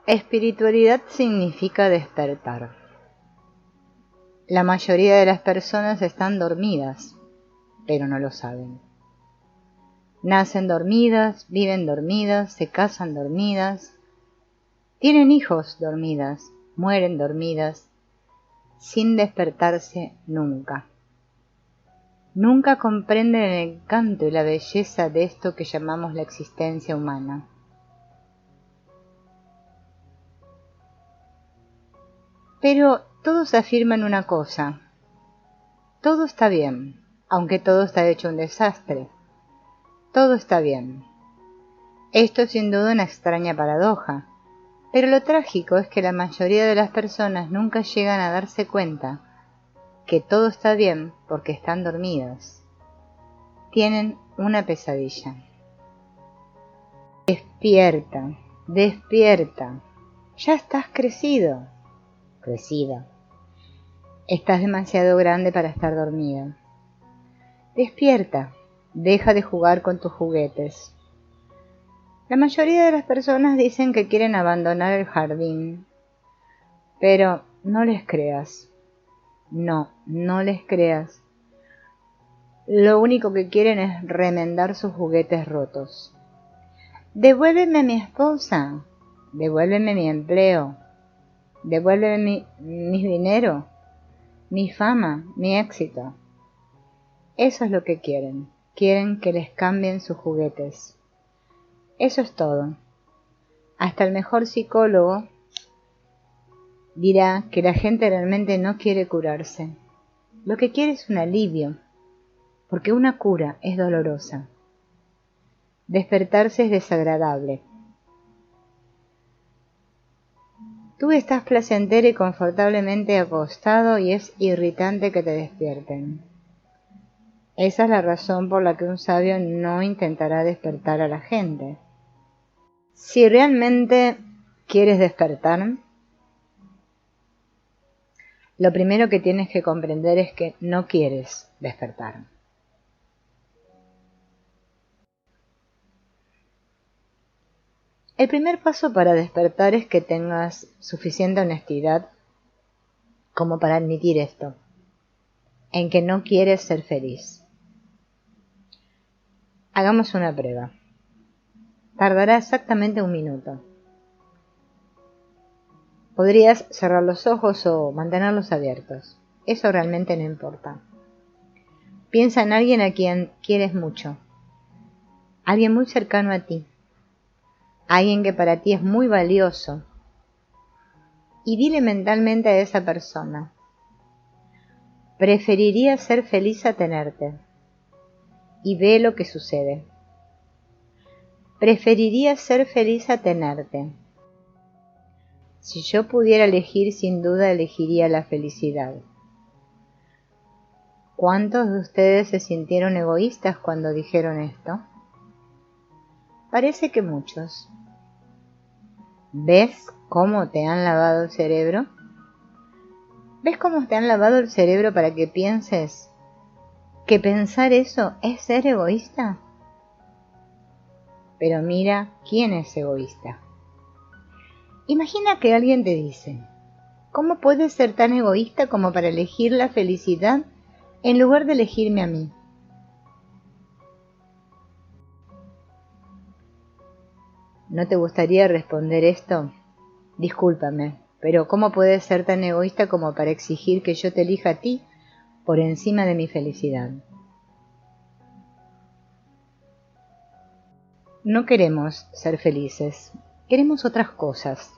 Espiritualidad significa despertar. La mayoría de las personas están dormidas, pero no lo saben. Nacen dormidas, viven dormidas, se casan dormidas, tienen hijos dormidas, mueren dormidas, sin despertarse nunca. Nunca comprenden el encanto y la belleza de esto que llamamos la existencia humana. Pero todos afirman una cosa: todo está bien, aunque todo está hecho un desastre. Todo está bien. Esto es sin duda una extraña paradoja, pero lo trágico es que la mayoría de las personas nunca llegan a darse cuenta que todo está bien porque están dormidas. Tienen una pesadilla. Despierta, despierta. Ya estás crecido, crecida. Estás demasiado grande para estar dormida. Despierta, deja de jugar con tus juguetes. La mayoría de las personas dicen que quieren abandonar el jardín, pero no les creas. No les creas. Lo único que quieren es remendar sus juguetes rotos. Devuélveme a mi esposa, devuélveme mi empleo, devuélveme mi dinero, mi fama, mi éxito. Eso es lo que quieren. Quieren que les cambien sus juguetes. Eso es todo. Hasta el mejor psicólogo dirá que la gente realmente no quiere curarse. Lo que quiere es un alivio, porque una cura es dolorosa. Despertarse es desagradable. Tú estás placentero y confortablemente acostado y es irritante que te despierten. Esa es la razón por la que un sabio no intentará despertar a la gente. Si realmente quieres despertar, lo primero que tienes que comprender es que no quieres despertar. El primer paso para despertar es que tengas suficiente honestidad como para admitir esto, en que no quieres ser feliz. Hagamos una prueba. Tardará exactamente 1 minuto. Podrías cerrar los ojos o mantenerlos abiertos. Eso realmente no importa. Piensa en alguien a quien quieres mucho. Alguien muy cercano a ti. Alguien que para ti es muy valioso. Y dile mentalmente a esa persona: preferiría ser feliz a tenerte. Y ve lo que sucede. Preferiría ser feliz a tenerte. Si yo pudiera elegir, sin duda elegiría la felicidad. ¿Cuántos de ustedes se sintieron egoístas cuando dijeron esto? Parece que muchos. ¿Ves cómo te han lavado el cerebro? ¿Ves cómo te han lavado el cerebro para que pienses que pensar eso es ser egoísta? Pero mira quién es egoísta. Imagina que alguien te dice: ¿cómo puedes ser tan egoísta como para elegir la felicidad en lugar de elegirme a mí? ¿No te gustaría responder esto? Discúlpame, pero ¿cómo puedes ser tan egoísta como para exigir que yo te elija a ti por encima de mi felicidad? No queremos ser felices, queremos otras cosas.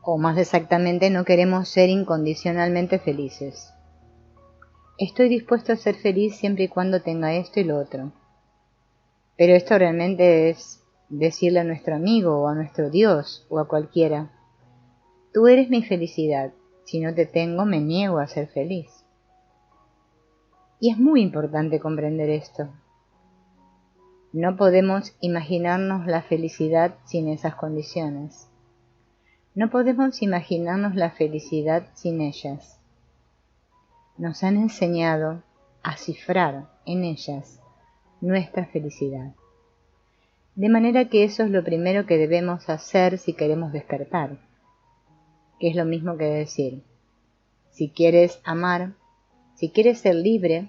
O más exactamente, no queremos ser incondicionalmente felices. Estoy dispuesto a ser feliz siempre y cuando tenga esto y lo otro. Pero esto realmente es decirle a nuestro amigo o a nuestro Dios o a cualquiera: tú eres mi felicidad, si no te tengo me niego a ser feliz. Y es muy importante comprender esto. No podemos imaginarnos la felicidad sin esas condiciones. No podemos imaginarnos la felicidad sin ellas. Nos han enseñado a cifrar en ellas nuestra felicidad. De manera que eso es lo primero que debemos hacer si queremos despertar. que es lo mismo que decir, si quieres amar, si quieres ser libre,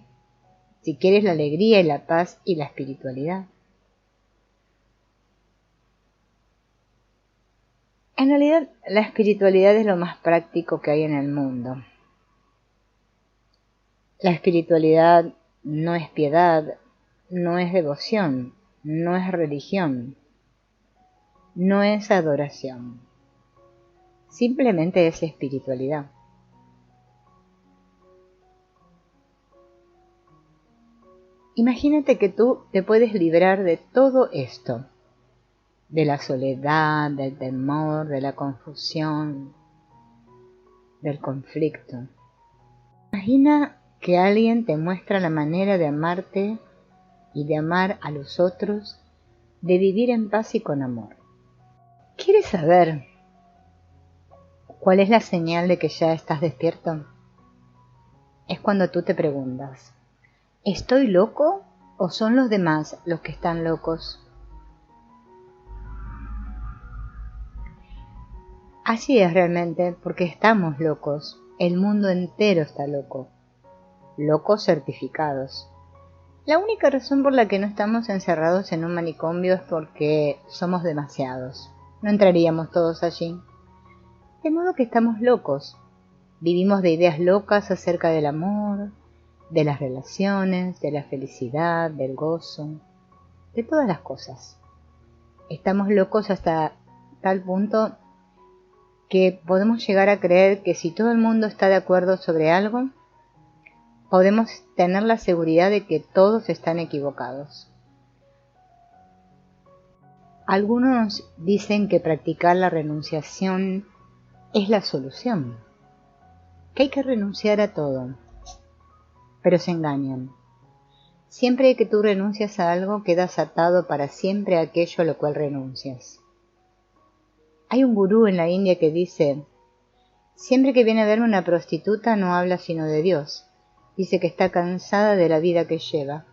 si quieres la alegría y la paz y la espiritualidad. En realidad, la espiritualidad es lo más práctico que hay en el mundo. La espiritualidad no es piedad, no es devoción, no es religión, no es adoración. Simplemente es espiritualidad. Imagínate que tú te puedes librar de todo esto, de la soledad, del temor, de la confusión, del conflicto. Imagina que alguien te muestra la manera de amarte y de amar a los otros, de vivir en paz y con amor. ¿Quieres saber cuál es la señal de que ya estás despierto? Es cuando tú te preguntas, ¿estoy loco o son los demás los que están locos? Así es realmente, porque estamos locos. El mundo entero está loco. Locos certificados. La única razón por la que no estamos encerrados en un manicomio es porque somos demasiados. No entraríamos todos allí. De modo que estamos locos. Vivimos de ideas locas acerca del amor, de las relaciones, de la felicidad, del gozo, de todas las cosas. Estamos locos hasta tal punto que podemos llegar a creer que si todo el mundo está de acuerdo sobre algo, podemos tener la seguridad de que todos están equivocados. Algunos dicen que practicar la renunciación es la solución, que hay que renunciar a todo, pero se engañan. Siempre que tú renuncias a algo, quedas atado para siempre a aquello a lo cual renuncias. Hay un gurú en la India que dice, siempre que viene a verme una prostituta no habla sino de Dios. Dice que está cansada de la vida que lleva,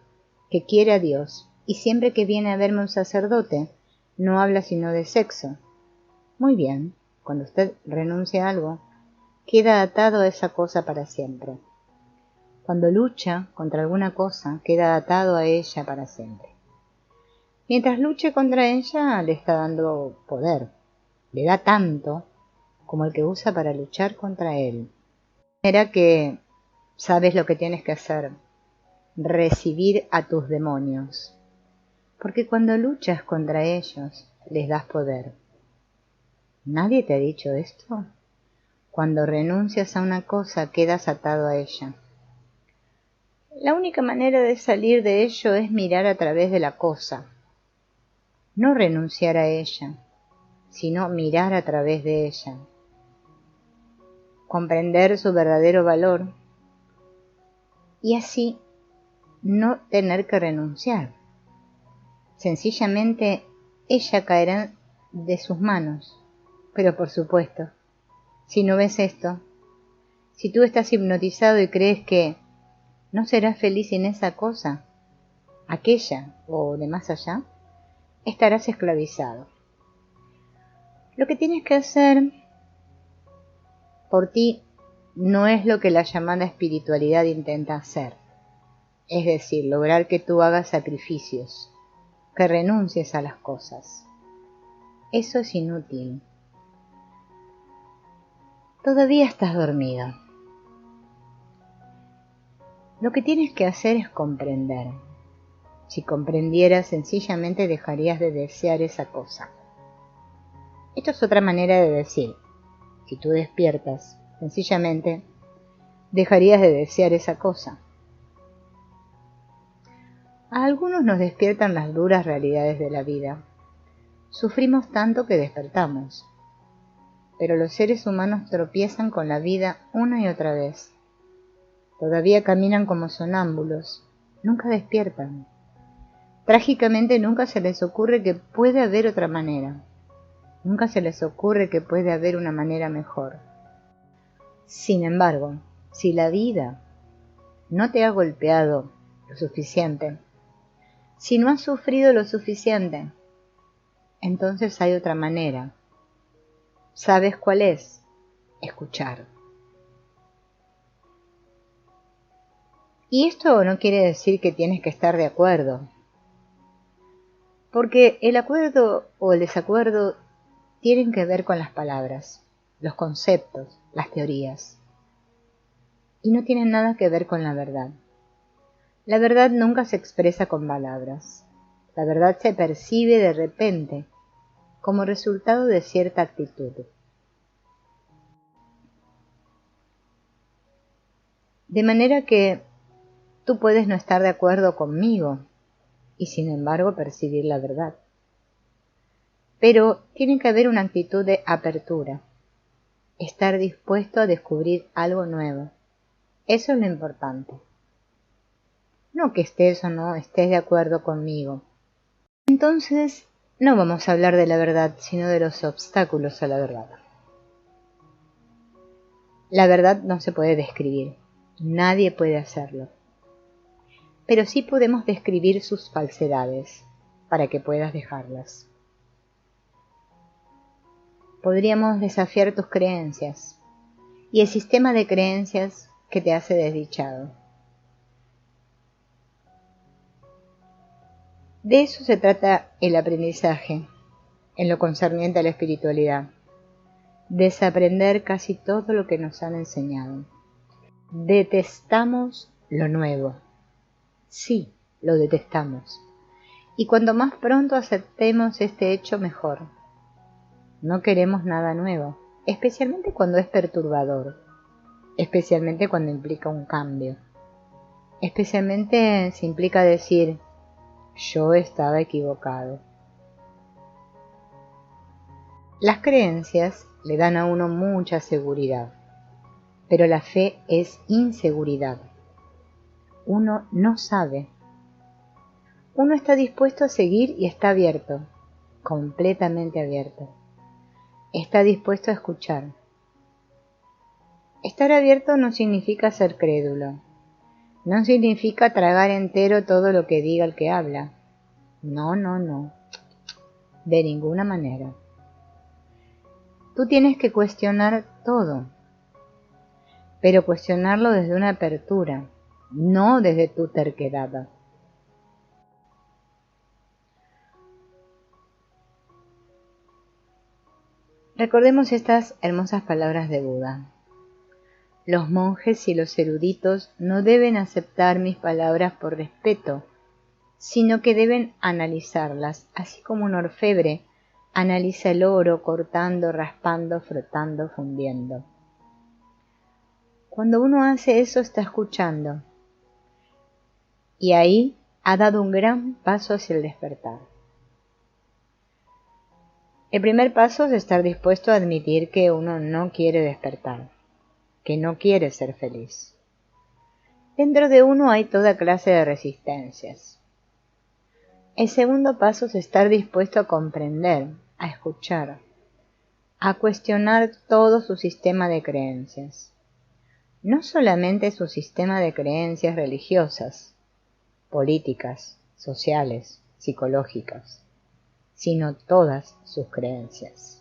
que quiere a Dios, y siempre que viene a verme un sacerdote no habla sino de sexo. Muy bien, cuando usted renuncia a algo, queda atado a esa cosa para siempre. Cuando lucha contra alguna cosa, queda atado a ella para siempre. Mientras luche contra ella, le está dando poder. Le da tanto como el que usa para luchar contra él. Era que sabes lo que tienes que hacer, recibir a tus demonios, porque cuando luchas contra ellos, les das poder. ¿Nadie te ha dicho esto? Cuando renuncias a una cosa, quedas atado a ella. La única manera de salir de ello es mirar a través de la cosa, no renunciar a ella, sino mirar a través de ella, comprender su verdadero valor y así no tener que renunciar. Sencillamente ella caerá de sus manos. Pero por supuesto, si no ves esto, si tú estás hipnotizado y crees que no serás feliz sin esa cosa, aquella o de más allá, estarás esclavizado. Lo que tienes que hacer por ti no es lo que la llamada espiritualidad intenta hacer, es decir, lograr que tú hagas sacrificios, que renuncies a las cosas. Eso es inútil. Todavía estás dormido. Lo que tienes que hacer es comprender. Si comprendieras, sencillamente dejarías de desear esa cosa. Esto es otra manera de decir, si tú despiertas, sencillamente dejarías de desear esa cosa. A algunos nos despiertan las duras realidades de la vida. Sufrimos tanto que despertamos. Pero los seres humanos tropiezan con la vida una y otra vez. Todavía caminan como sonámbulos, nunca despiertan. Trágicamente nunca se les ocurre que puede haber otra manera. Nunca se les ocurre que puede haber una manera mejor. Sin embargo, si la vida no te ha golpeado lo suficiente, si no has sufrido lo suficiente, entonces hay otra manera. ¿Sabes cuál es? escuchar. Y esto no quiere decir que tienes que estar de acuerdo, porque el acuerdo o el desacuerdo tienen que ver con las palabras, los conceptos, las teorías, y no tienen nada que ver con la verdad. La verdad nunca se expresa con palabras. La verdad se percibe de repente, como resultado de cierta actitud. De manera que tú puedes no estar de acuerdo conmigo y sin embargo percibir la verdad. Pero tiene que haber una actitud de apertura, estar dispuesto a descubrir algo nuevo. Eso es lo importante. No que estés o no estés de acuerdo conmigo. Entonces, no vamos a hablar de la verdad, sino de los obstáculos a la verdad. La verdad no se puede describir, nadie puede hacerlo. Pero sí podemos describir sus falsedades, para que puedas dejarlas. Podríamos desafiar tus creencias, y el sistema de creencias que te hace desdichado. De eso se trata el aprendizaje, en lo concerniente a la espiritualidad. Desaprender casi todo lo que nos han enseñado. Detestamos lo nuevo. Sí, lo detestamos. Y cuanto más pronto aceptemos este hecho, mejor. No queremos nada nuevo, especialmente cuando es perturbador, especialmente cuando implica un cambio, especialmente si implica decir, yo estaba equivocado. Las creencias le dan a uno mucha seguridad, pero la fe es inseguridad. Uno no sabe. Uno está dispuesto a seguir y está abierto, completamente abierto. Está dispuesto a escuchar. Estar abierto no significa ser crédulo. No significa tragar entero todo lo que diga el que habla. No, no, no. De ninguna manera. Tú tienes que cuestionar todo, pero cuestionarlo desde una apertura, no desde tu terquedad. Recordemos estas hermosas palabras de Buda. Los monjes y los eruditos no deben aceptar mis palabras por respeto, sino que deben analizarlas, así como un orfebre analiza el oro cortando, raspando, frotando, fundiendo. Cuando uno hace eso está escuchando, y ahí ha dado un gran paso hacia el despertar. El primer paso es estar dispuesto a admitir que uno no quiere despertar, que no quiere ser feliz. Dentro de uno hay toda clase de resistencias. El segundo paso es estar dispuesto a comprender, a escuchar, a cuestionar todo su sistema de creencias. No solamente su sistema de creencias religiosas, políticas, sociales, psicológicas, sino todas sus creencias.